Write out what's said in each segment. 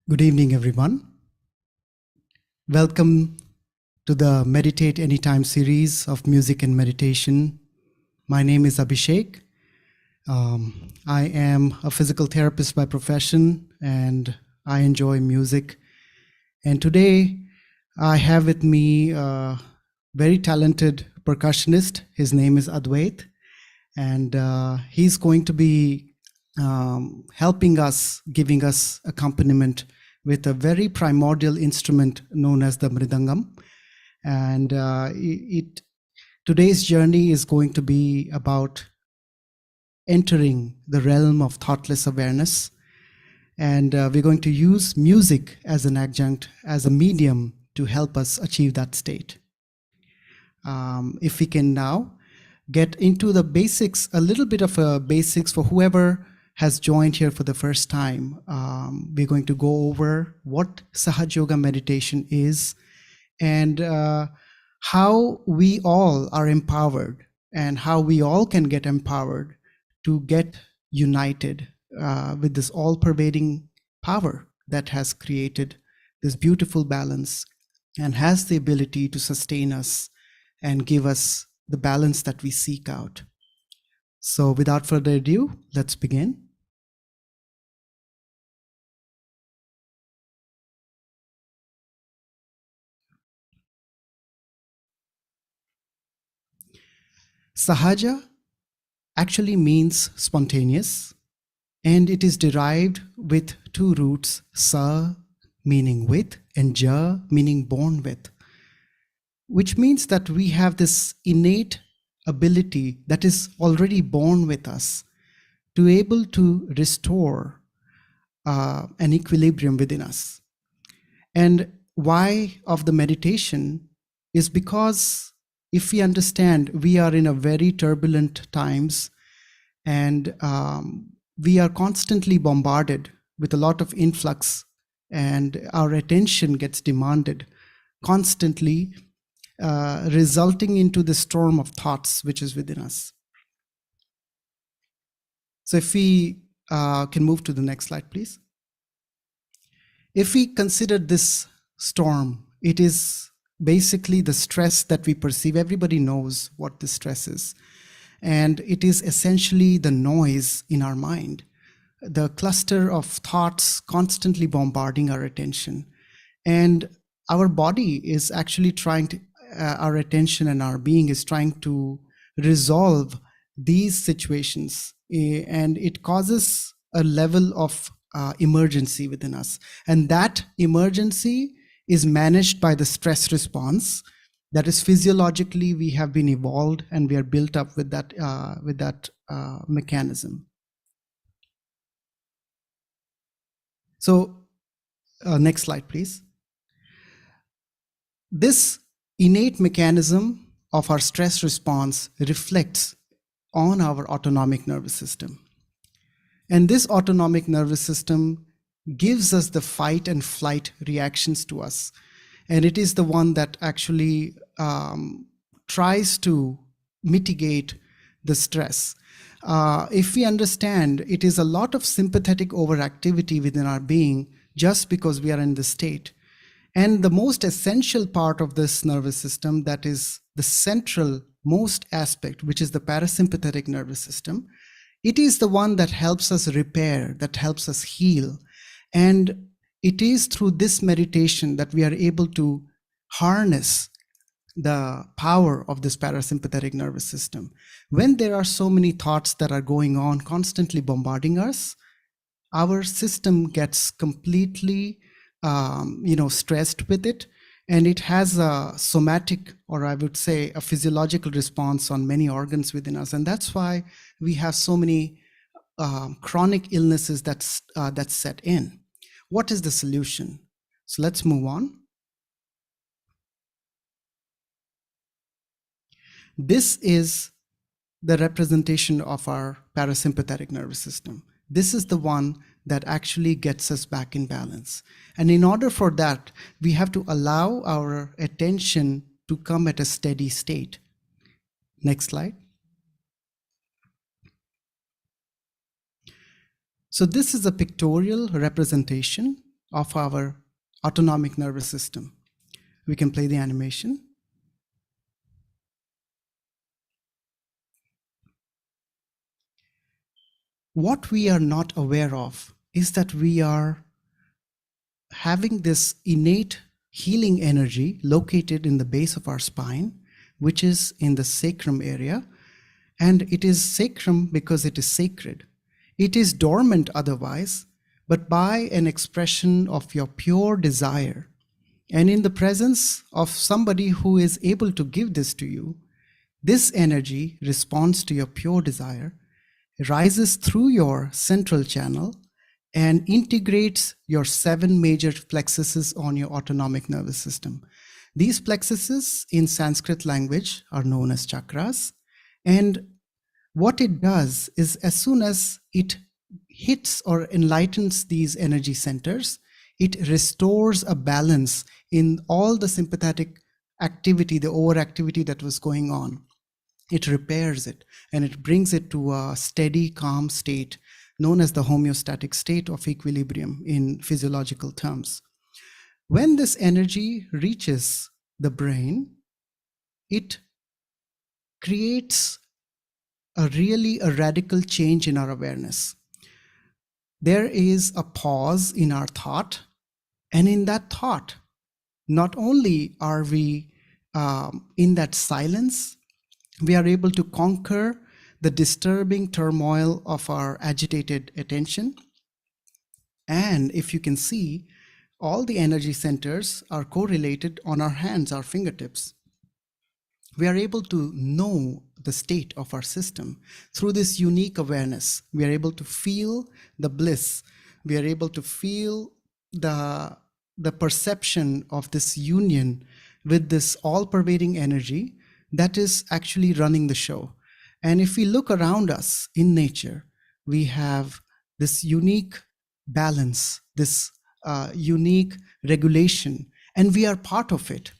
Good evening, everyone. Welcome to the Meditate Anytime series of music and meditation. My name is Abhishek. I am a physical therapist by profession and I enjoy music. And today I have with me a very talented percussionist. His name is Advait, and he's going to be helping us, giving us accompaniment with a very primordial instrument known as the mridangam. And today's journey is going to be about entering the realm of thoughtless awareness. And we're going to use music as an adjunct, as a medium to help us achieve that state. If we can now get into the basics, a little bit of basics for whoever has joined here for the first time. We're going to go over what Sahaj Yoga meditation is and how we all are empowered and how we all can get empowered to get united with this all-pervading power that has created this beautiful balance and has the ability to sustain us and give us the balance that we seek out. So without further ado, let's begin. Sahaja actually means spontaneous, and it is derived with two roots, sa meaning with and ja meaning born with, which means that we have this innate ability that is already born with us to able to restore an equilibrium within us. And why of the meditation is because if we understand we are in a very turbulent times and we are constantly bombarded with a lot of influx and our attention gets demanded constantly, resulting into the storm of thoughts which is within us. So if we can move to the next slide, please. If we consider this storm, it is basically the stress that we perceive. Everybody knows what the stress is. And it is essentially the noise in our mind, the cluster of thoughts constantly bombarding our attention. And our body is actually trying to, our attention and our being is trying to resolve these situations. And it causes a level of emergency within us. And that emergency is managed by the stress response. That is physiologically we have been evolved and we are built up with that mechanism. So next slide, please. This innate mechanism of our stress response reflects on our autonomic nervous system. And this autonomic nervous system gives us the fight and flight reactions to us. And it is the one that actually tries to mitigate the stress. If we understand, it is a lot of sympathetic overactivity within our being just because we are in this state. And the most essential part of this nervous system, that is the central most aspect, which is the parasympathetic nervous system, it is the one that helps us repair, that helps us heal. And it is through this meditation that we are able to harness the power of this parasympathetic nervous system. When there are so many thoughts that are going on, constantly bombarding us, our system gets completely stressed with it. And it has a somatic, or I would say a physiological response on many organs within us. And that's why we have so many chronic illnesses that's set in. What is the solution? So let's move on. This is the representation of our parasympathetic nervous system. This is the one that actually gets us back in balance. And in order for that, we have to allow our attention to come at a steady state. Next slide. So this is a pictorial representation of our autonomic nervous system. We can play the animation. What we are not aware of is that we are having this innate healing energy located in the base of our spine, which is in the sacrum area. And it is sacrum because it is sacred. It is dormant otherwise, but by an expression of your pure desire, and in the presence of somebody who is able to give this to you, this energy responds to your pure desire, rises through your central channel, and integrates your 7 major plexuses on your autonomic nervous system. These plexuses in Sanskrit language are known as chakras. And what it does is, as soon as it hits or enlightens these energy centers, it restores a balance in all the sympathetic activity, the overactivity that was going on. It repairs it and it brings it to a steady, calm state known as the homeostatic state of equilibrium in physiological terms. When this energy reaches the brain, it creates a radical change in our awareness. There is a pause in our thought, and in that thought, not only are we in that silence, we are able to conquer the disturbing turmoil of our agitated attention. And if you can see, all the energy centers are correlated on our hands, our fingertips. We are able to know the state of our system through this unique awareness. We are able to feel the bliss. We are able to feel the perception of this union with this all-pervading energy that is actually running the show. And if we look around us in nature, we have this unique balance, this unique regulation, and we are part of it.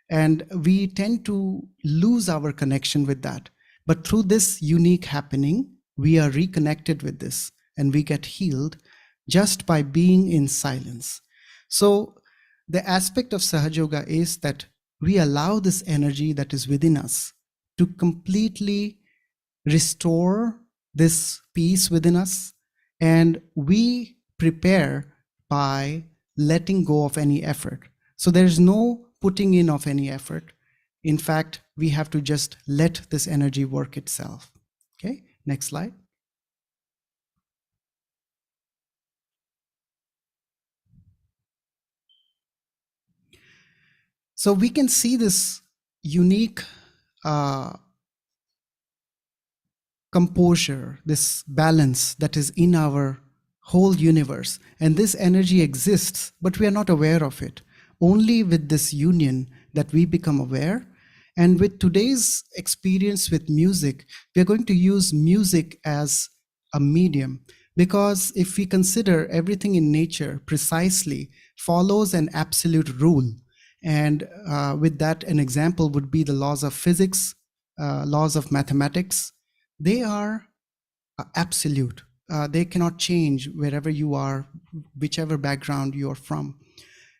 And we tend to lose our connection with that. But through this unique happening, we are reconnected with this and we get healed just by being in silence. So the aspect of Sahaja Yoga is that we allow this energy that is within us to completely restore this peace within us, and we prepare by letting go of any effort. So there's no putting in of any effort. In fact, we have to just let this energy work itself. Okay, next slide. So we can see this unique composure, this balance that is in our whole universe. And this energy exists, but we are not aware of it. Only with this union that we become aware. And with today's experience with music, we are going to use music as a medium, because if we consider everything in nature precisely follows an absolute rule. And with that, an example would be the laws of physics, laws of mathematics. They are absolute. They cannot change wherever you are, whichever background you are from.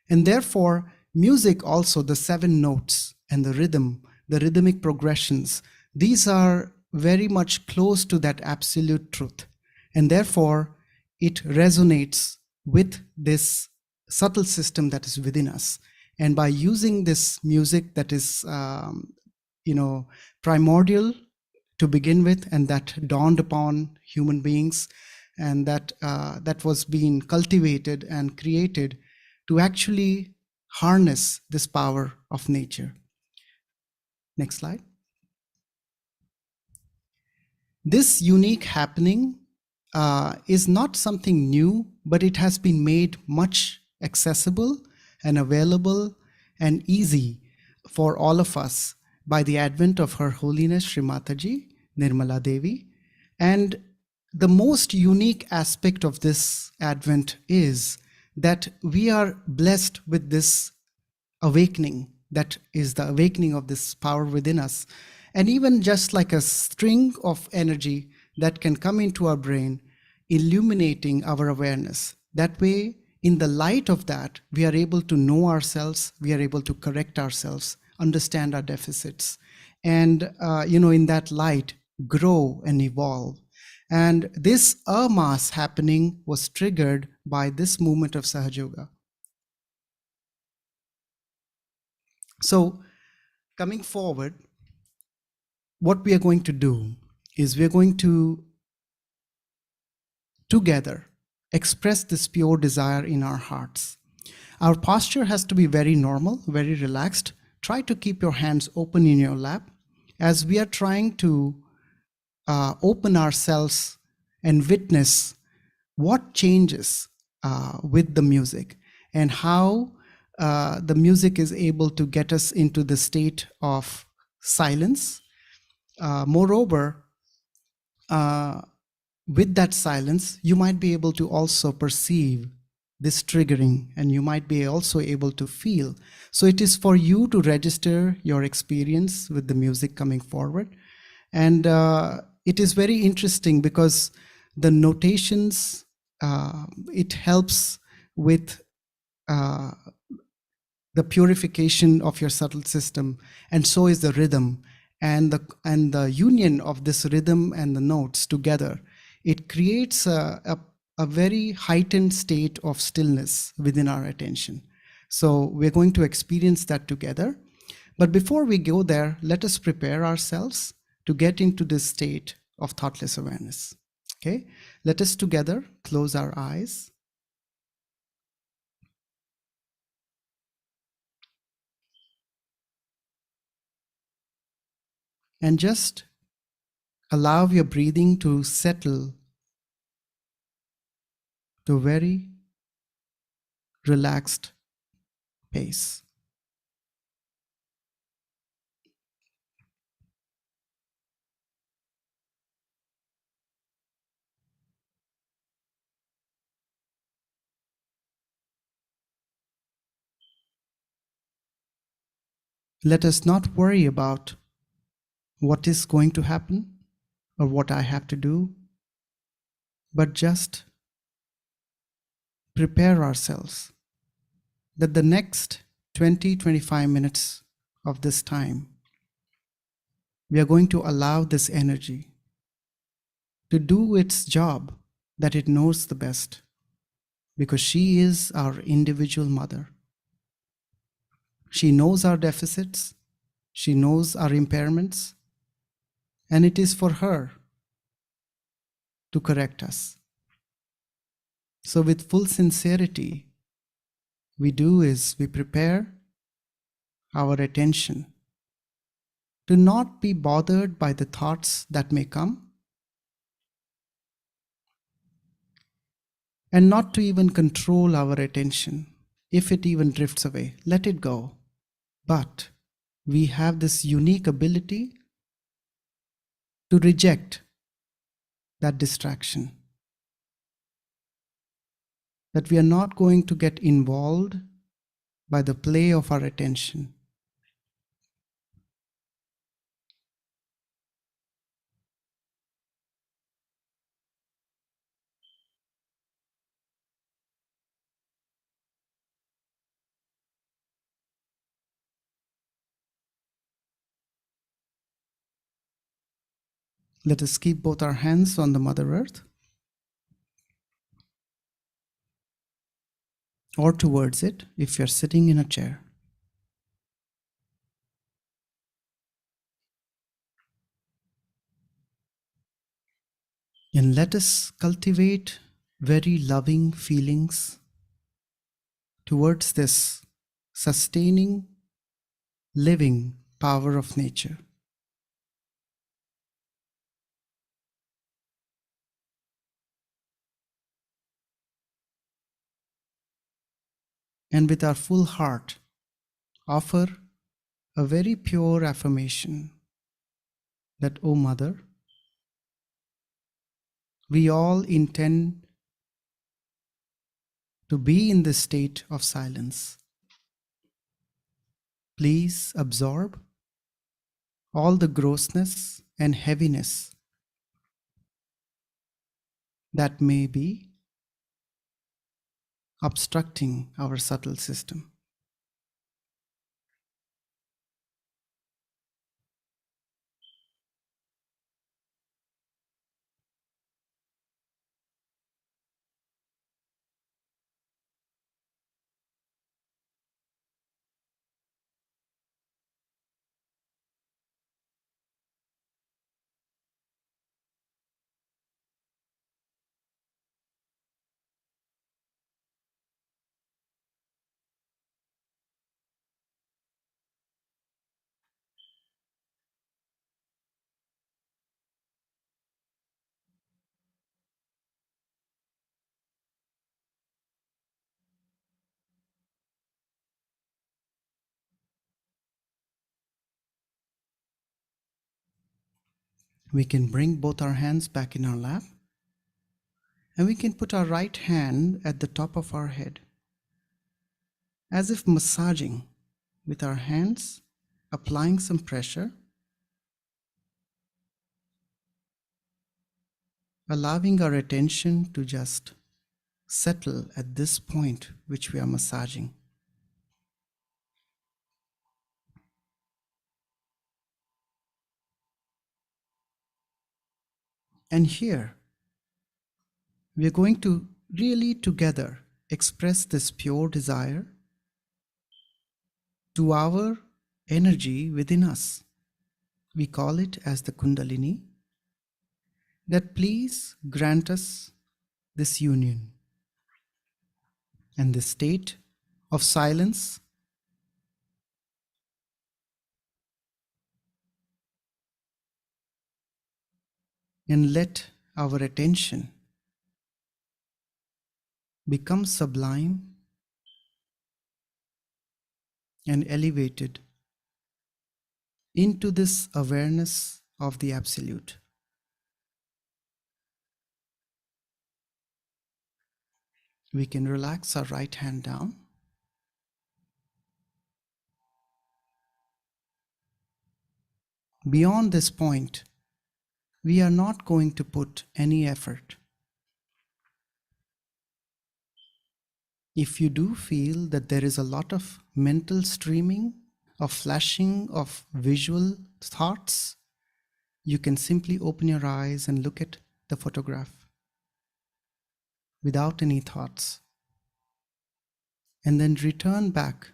And therefore, music also, the 7 notes and the rhythm, the rhythmic progressions, these are very much close to that absolute truth. And therefore, it resonates with this subtle system that is within us. And by using this music that is, primordial to begin with, and that dawned upon human beings, and that was being cultivated and created to actually harness this power of nature. Next slide. This unique happening is not something new, but it has been made much accessible and available and easy for all of us by the advent of Her Holiness Shri Mataji, Nirmala Devi. And the most unique aspect of this advent is that we are blessed with this awakening, that is the awakening of this power within us. And even just like a string of energy that can come into our brain, illuminating our awareness. That way, in the light of that, we are able to know ourselves, we are able to correct ourselves, understand our deficits, and in that light, grow and evolve. And this mass happening was triggered by this movement of Sahaja Yoga. So coming forward, what we are going to do is we're going to together express this pure desire in our hearts. Our posture has to be very normal, very relaxed. Try to keep your hands open in your lap as we are trying to open ourselves and witness what changes with the music and how the music is able to get us into the state of silence. Moreover, with that silence, you might be able to also perceive this triggering, and you might be also able to feel. So it is for you to register your experience with the music coming forward. And it is very interesting because the notations, it helps with the purification of your subtle system, and so is the rhythm. And the union of this rhythm and the notes together, it creates a very heightened state of stillness within our attention. So we're going to experience that together. But before we go there, let us prepare ourselves to get into this state of thoughtless awareness. Okay, let us together close our eyes. And just allow your breathing to settle to a very relaxed pace. Let us not worry about what is going to happen or what I have to do, but just prepare ourselves that the next 20-25 minutes of this time, we are going to allow this energy to do its job that it knows the best, because she is our individual mother. She knows our deficits, she knows our impairments, and it is for her to correct us. So with full sincerity, we prepare our attention to not be bothered by the thoughts that may come, and not to even control our attention. If it even drifts away, let it go. But we have this unique ability to reject that distraction, that we are not going to get involved by the play of our attention. Let us keep both our hands on the Mother Earth or towards it if you're sitting in a chair. And let us cultivate very loving feelings towards this sustaining, living power of nature. And with our full heart, offer a very pure affirmation that, O Mother, we all intend to be in this state of silence. Please absorb all the grossness and heaviness that may be obstructing our subtle system. We can bring both our hands back in our lap, and we can put our right hand at the top of our head, as if massaging with our hands, applying some pressure, allowing our attention to just settle at this point which we are massaging. And here, we are going to really together express this pure desire to our energy within us. We call it as the Kundalini, that please grant us this union and this state of silence, and let our attention become sublime and elevated into this awareness of the Absolute. We can relax our right hand down. Beyond this point, we are not going to put any effort. If you do feel that there is a lot of mental streaming, of flashing of visual thoughts, you can simply open your eyes and look at the photograph without any thoughts, and then return back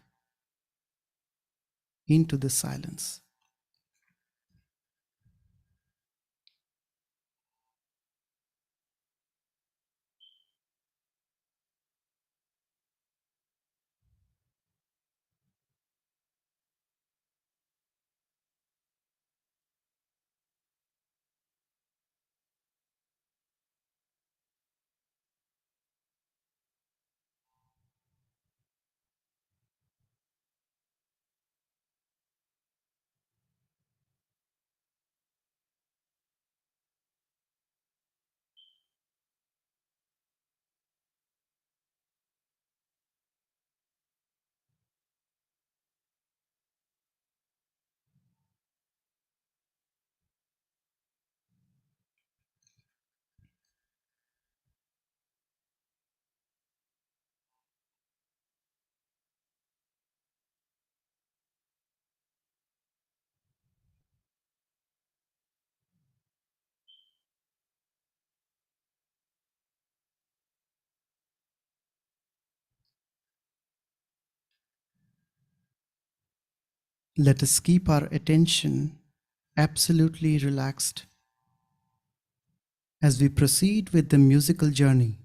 into the silence. Let us keep our attention absolutely relaxed as we proceed with the musical journey.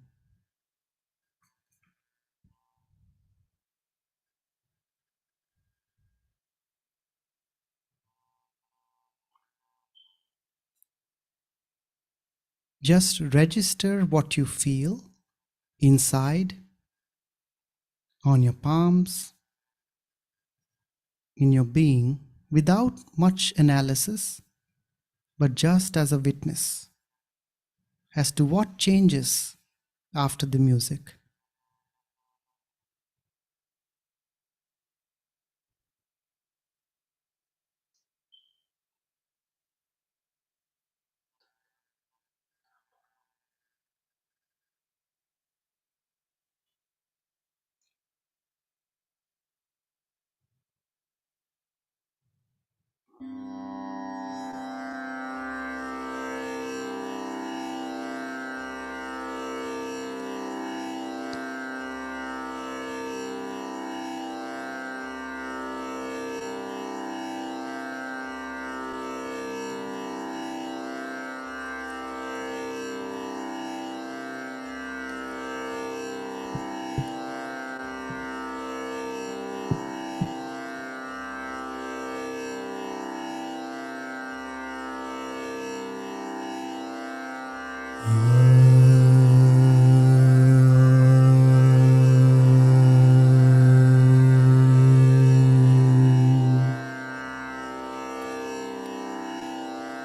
Just register what you feel inside, on your palms, in your being, without much analysis, but just as a witness as to what changes after the music.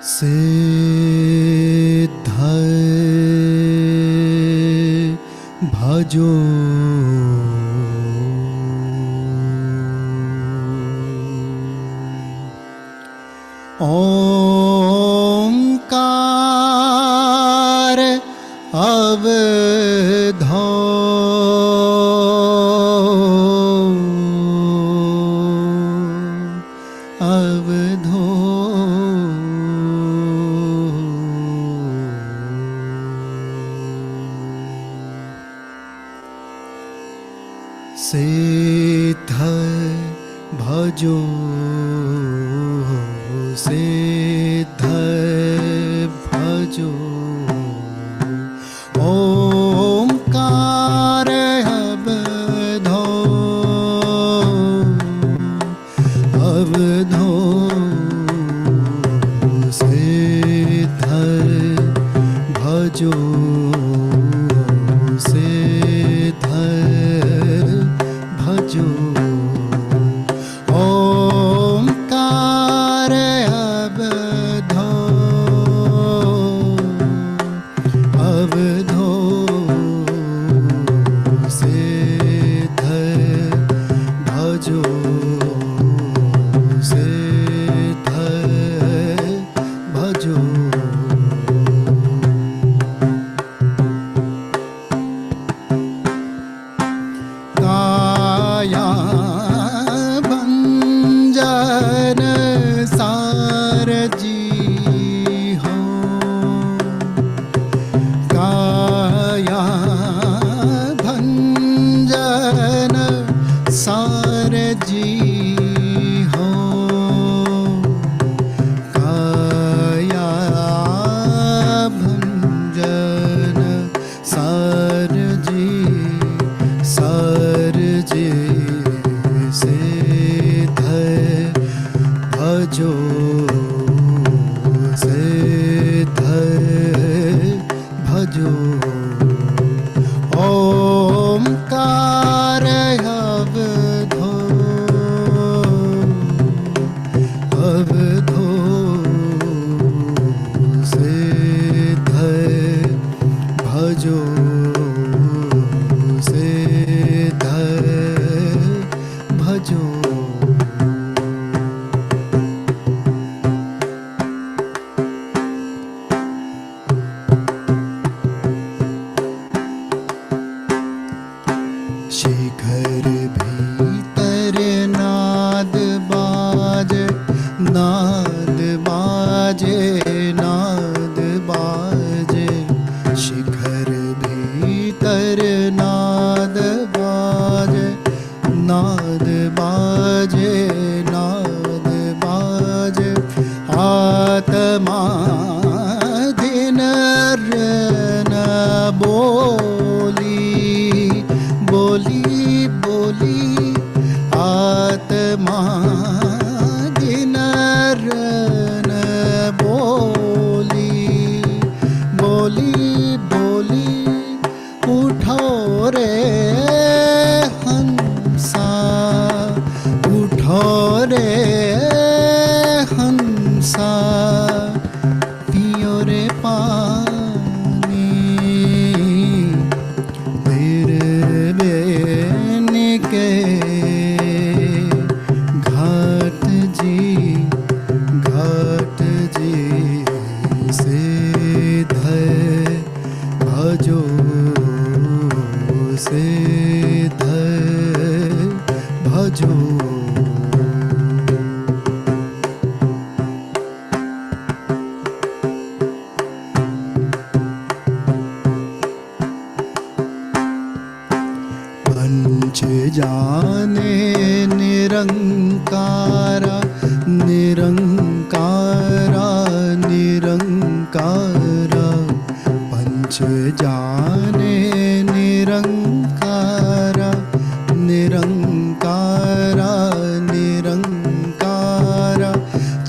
सिद्ध भजो ओंकार अवधो अवधो सिद्ध भजो सिद्ध भजो ओंकार अवधो अवधो सिद्ध भजो सिद्ध भजो ओंकार अवधो अवधो सिद्ध भजो सिद्ध भजो काया भंजन सारजी हो काया भंजन सारजी हो काया भंजन सारजी सारजी सिद्ध भजो सिद्ध भजो ओंकार अवधो अवधो सिद्ध भजो सिद्ध भजो शिखर भीतर नाद बाजे नाद बाजे नाद बाजे शिखर भीतर नाद बाजे नाद बाजे नाद बाजे आत्मा दिन न बोली बोली बोली आत्मा दिन न बोली बोली बोली उठो रे हंसा उठो रे हंसा पियो रे पानी के घाट जी सिद्ध भजो सिद्ध भजो पंच जाने निरंकारा निरंकारा निरंकारा पंच जाने निरंकारा निरंकारा निरंकारा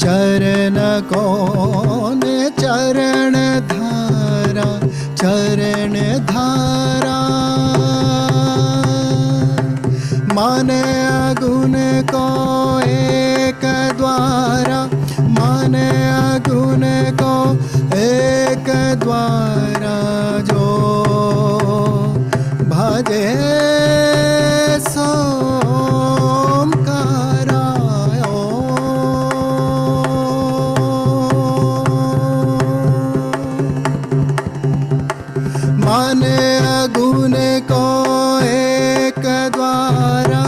चरण कौन चरण धारा चरण धारा माने अगुण को एक द्वारा माने अगुण को एक द्वारा जो भजे सोमकारायो मन अगुण को एक द्वारा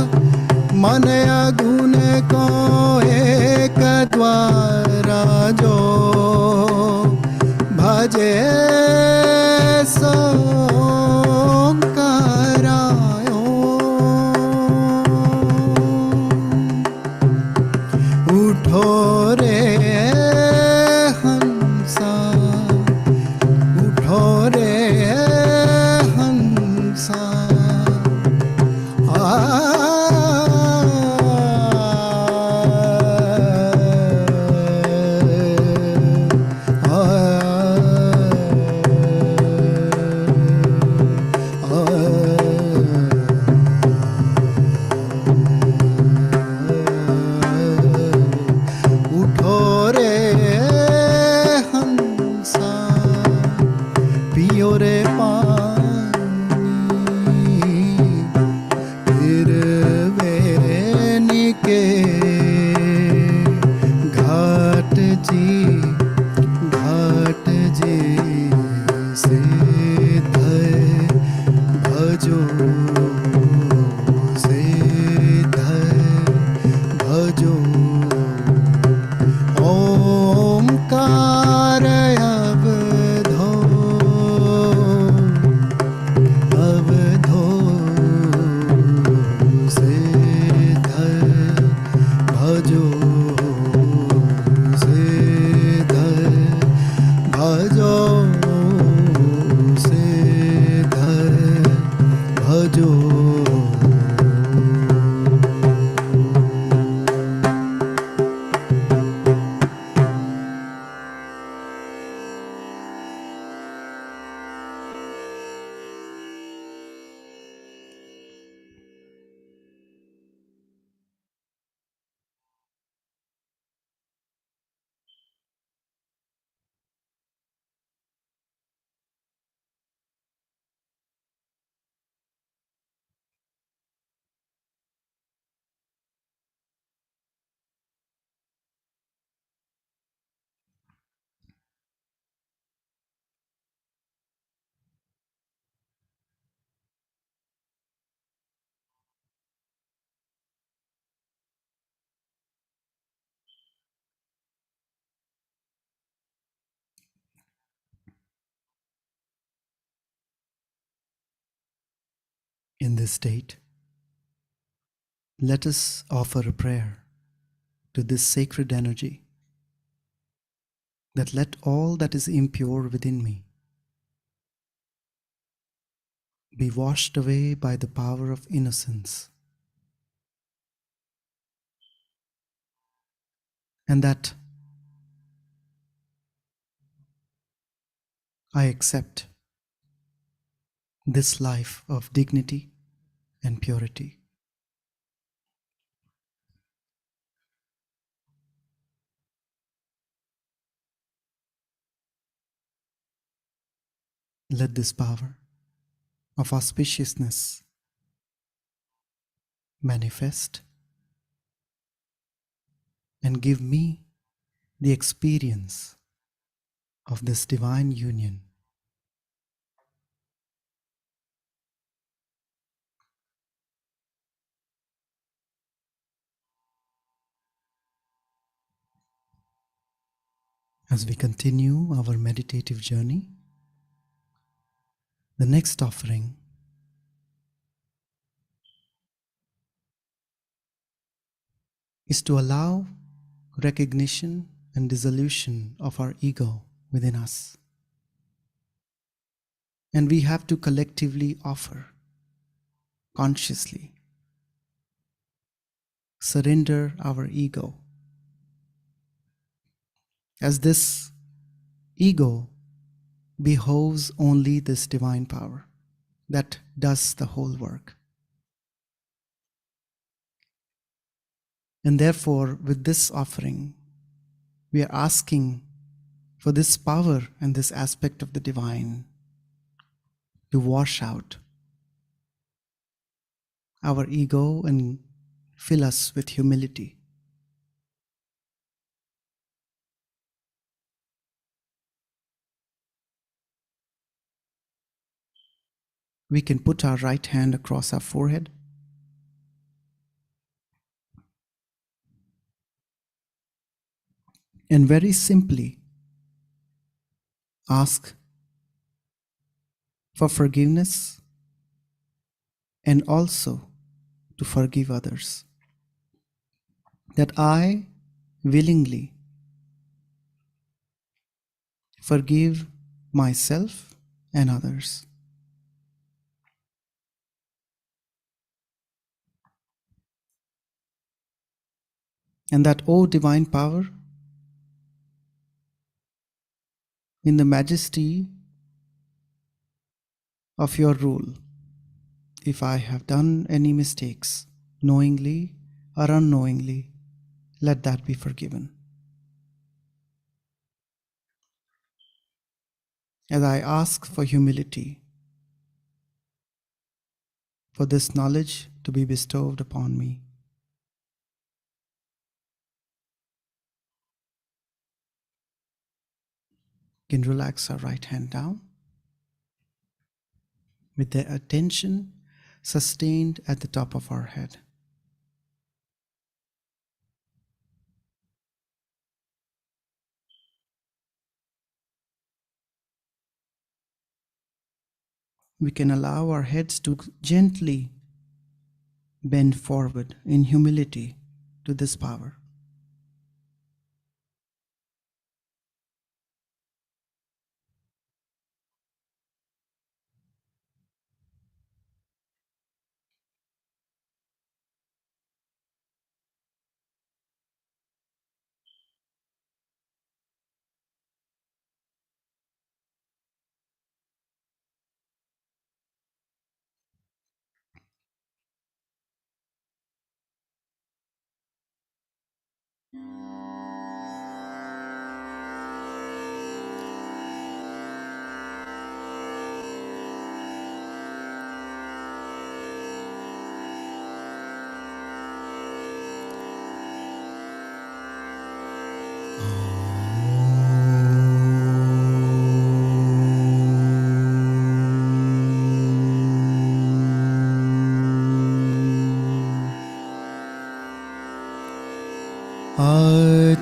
मन अगुण को एक द्वारा जो भजे सोमकारायो उठो रे हंसा उठो रे हंसा उठो रे हंसा पियो रे पानी फिर वेनिके घाट जी से धय भजो से धय भजो ओमकार अवधो से धय भजो से धय भजो से धय भजो In this state, let us offer a prayer to this sacred energy that let all that is impure within me be washed away by the power of innocence, and that I accept this life of dignity and purity. Let this power of auspiciousness manifest and give me the experience of this divine union. As we continue our meditative journey, the next offering is to allow recognition and dissolution of our ego within us. And we have to collectively offer, consciously, surrender our ego, as this ego behoves only this divine power that does the whole work. And therefore, with this offering, we are asking for this power and this aspect of the divine to wash out our ego and fill us with humility. We can put our right hand across our forehead and very simply ask for forgiveness and also to forgive others. That I willingly forgive myself and others. And that, O divine power, in the majesty of your rule, if I have done any mistakes, knowingly or unknowingly, let that be forgiven. As I ask for humility, for this knowledge to be bestowed upon me. You can relax our right hand down with the attention sustained at the top of our head. We can allow our heads to gently bend forward in humility to this power.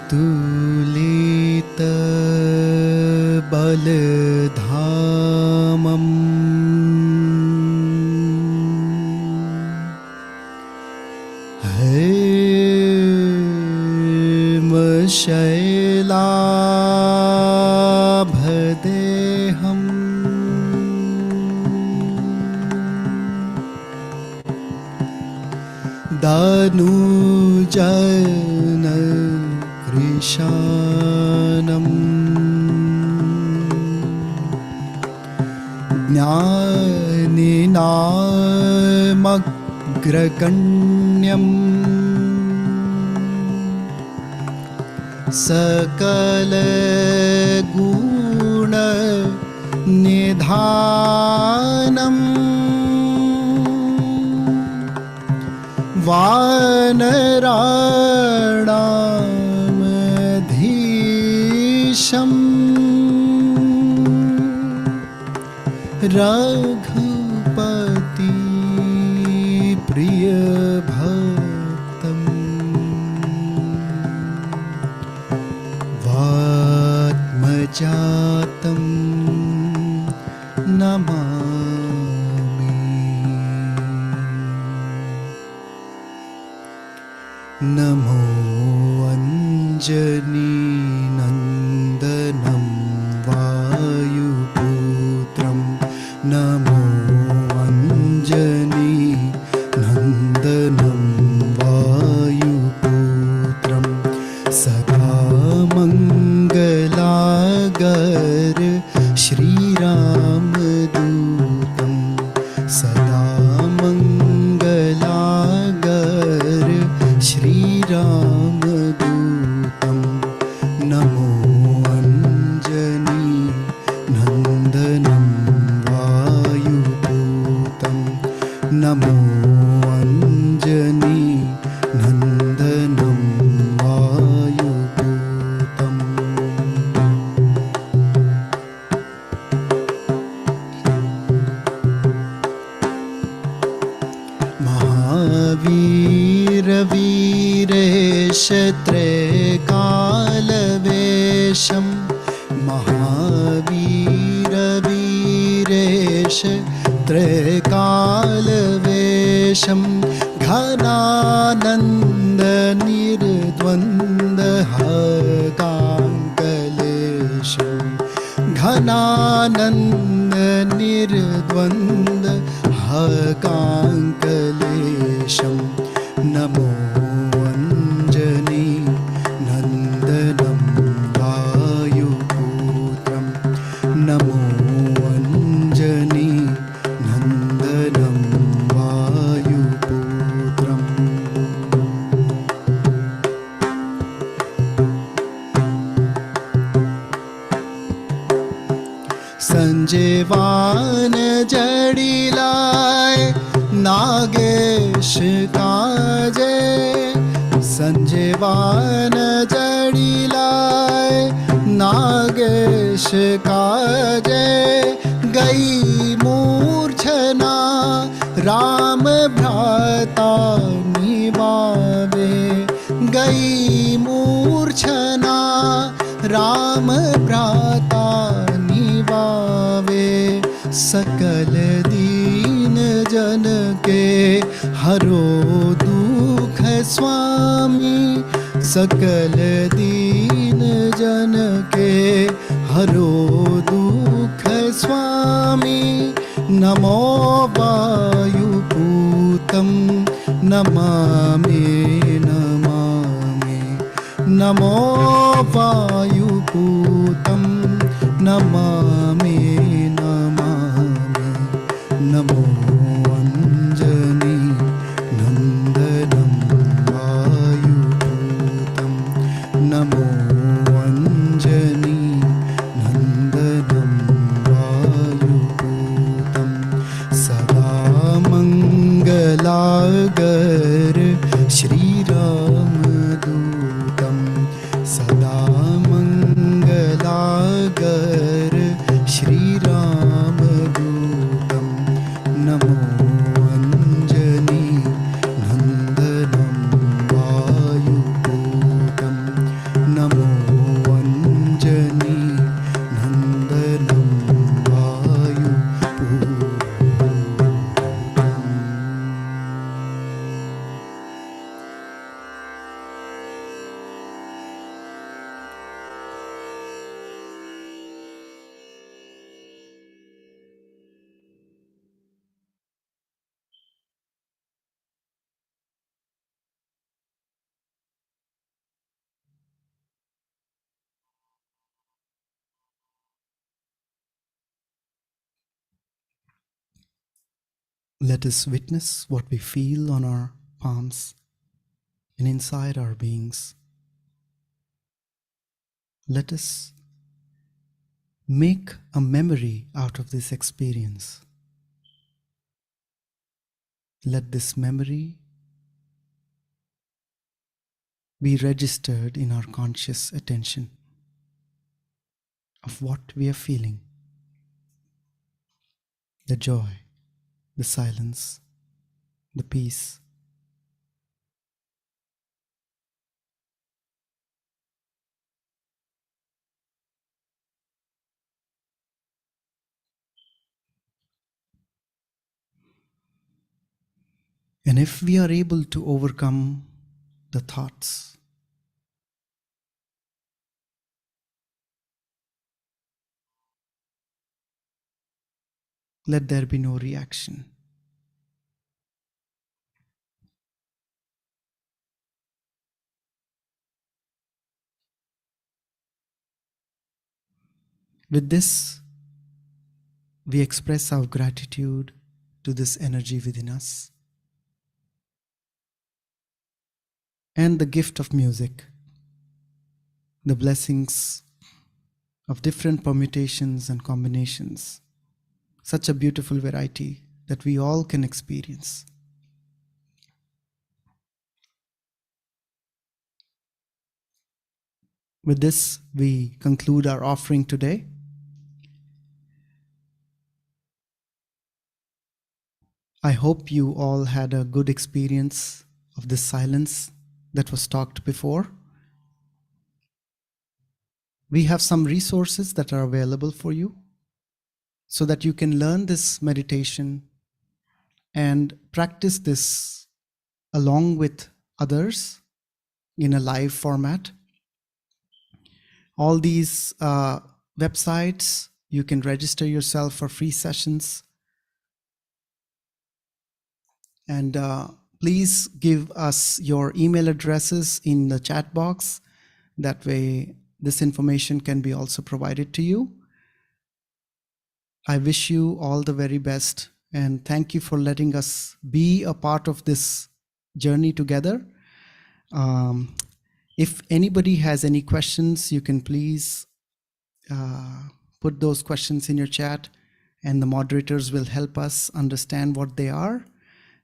अतुलित बलधामम् हेमशैलाभदेहम् दानुजन कृशानम् ज्ञानिनामग्रगण्यम् सकलगुणनिधानम् वानराणामधीशम् रघुपति प्रियभक्तम् वात्मजातं नमामि। नमो अञ्जनीनन्दनं वायुपुत्रं नमो अञ्जनीनन्दनं वायुपुत्रं सदा मङ्गलागर श्रीरामदूतं सदा मङ्गलागर श्रीरामदूतं नमो अञ्जनीनन्दनं त्रैकालवेशं घनानन्दनिर्द्वन्द्वकाङ्कलेशं घनानन्दनिर्द्वन्द्वकाङ्कलेशं नमो अञ्जनी नन्दनं वायुपुत्रं नमो अञ्जनी नन्दनं वायुपुत्रम् संजीवान जड़िलाय नागेश काजे संजीवान जड़िलाय नागेश काजे गई मूर्छना राम भ्राता निवावे गई मूर्छना राम भ्राता निवावे सकल दीन जन के हरो दुख स्वामी सकल दीन जन के हरो दुख स्वामी नमो वायुपूतं नमामि नमामि नमो वायुपूतं नमामि नमामि नमो अञ्जनी नन्दनं वायुपूतं नमो अञ्जनी नन्दनं वायुपूतं सदा मङ्गलागर श्रीरामदूतं सदा मङ्गलागर श्रीरामदूतं नमो अञ्जनी नन्दनं वायुपूतं नमो Anjani नन्दनं वायुपूतम् Let us witness what we feel on our palms and inside our beings. Let us make a memory out of this experience. Let this memory be registered in our conscious attention of what we are feeling. The joy, the silence, the peace. And if we are able to overcome the thoughts, let there be no reaction. With this, we express our gratitude to this energy within us and the gift of music, the blessings of different permutations and combinations, such a beautiful variety that we all can experience. With this, we conclude our offering today. I hope you all had a good experience of this silence that was talked before. We have some resources that are available for you. so that you can learn this meditation and practice this along with others in a live format. All these websites, you can register yourself for free sessions. And please give us your email addresses in the chat box. That way, this information can be also provided to you. I wish you all the very best, and thank you for letting us be a part of this journey together. If anybody has any questions, you can please put those questions in your chat, and the moderators will help us understand what they are.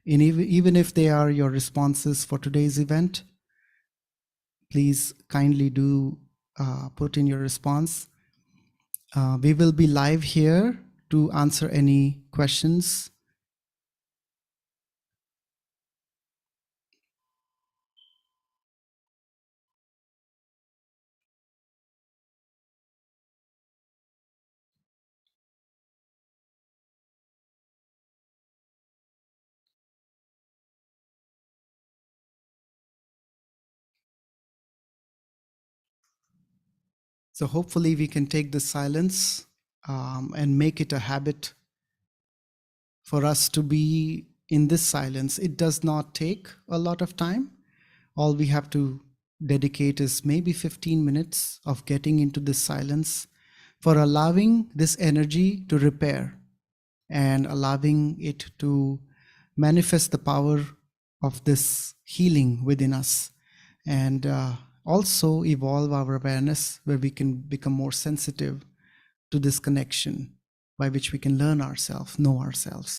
And even if they are your responses for today's event, please kindly do put in your response. We will be live here to answer any questions. So hopefully we can take this silence and make it a habit for us to be in this silence. It does not take a lot of time. All we have to dedicate is maybe 15 minutes of getting into this silence, for allowing this energy to repair and allowing it to manifest the power of this healing within us, and also evolve our awareness, where we can become more sensitive to this connection by which we can learn ourselves, know ourselves.